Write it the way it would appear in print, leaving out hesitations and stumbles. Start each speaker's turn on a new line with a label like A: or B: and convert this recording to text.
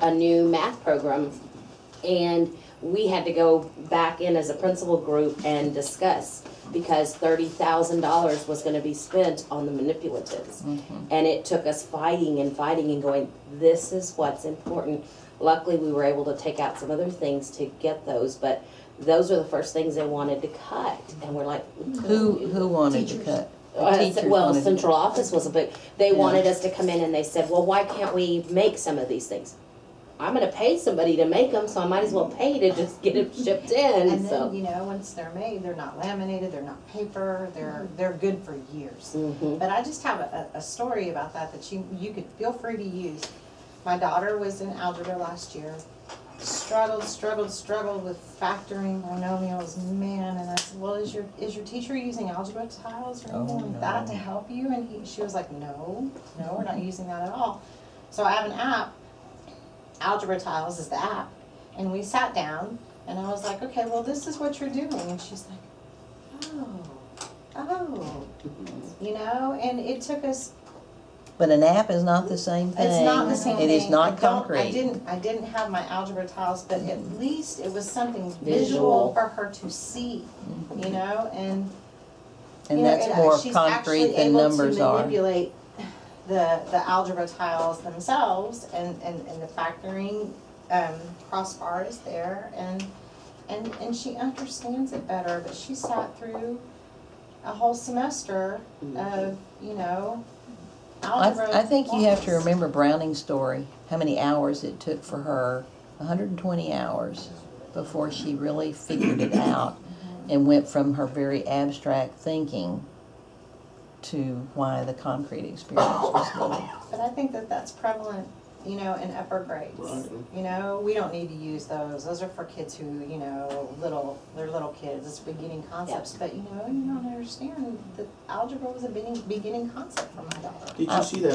A: a new math program, and we had to go back in as a principal group and discuss, because $30,000 was gonna be spent on the manipulatives. And it took us fighting and fighting and going, this is what's important. Luckily, we were able to take out some other things to get those, but those are the first things they wanted to cut, and we're like,
B: Who wanted to cut? The teachers
A: well,
B: wanted to
A: central office was a big, they wanted us to come in and they said, well, why can't we make some of these things? I'm gonna pay somebody to make them, so I might as well pay to just get them shipped in,
C: And
A: so.
C: then, you know, once they're made, they're not laminated, they're not paper, they're good for years.
A: Mhm.
C: But I just have a story about that you could feel free to use. My daughter was in algebra last year, struggled with factoring binomials, man, and I said, well, is your teacher using algebra tiles or anything like that to help you? And she was like, no, we're not using that at all. So I have an app, Algebra Tiles is the app, and we sat down, and I was like, okay, well, this is what you're doing, and she's like, oh, you know, and it took us.
B: But an app is not the same thing.
C: It's not the same thing.
B: It is not concrete.
C: I didn't have my algebra tiles, but at least it was something
A: Visual.
C: visual for her to see, you know, and.
B: And
C: you know,
B: that's more
C: she's
B: concrete
C: actually
B: than
C: able to
B: numbers are.
C: manipulate the algebra tiles themselves, and the factoring crossbar is there, and she understands it better, but she sat through a whole semester of, you know, algebra.
B: I think you have to
C: class.
B: remember Browning's story, how many hours it took for her, 120 hours, before she really figured it out and went from her very abstract thinking to why the concrete experience was needed.
C: But I think that that's prevalent, you know, in upper grades.
D: Right.
C: You know, we don't need to use those. Those are for kids who, you know, they're little kids. It's beginning concepts. But, you know, you don't understand that algebra was a beginning concept for my daughter.
D: Did you see that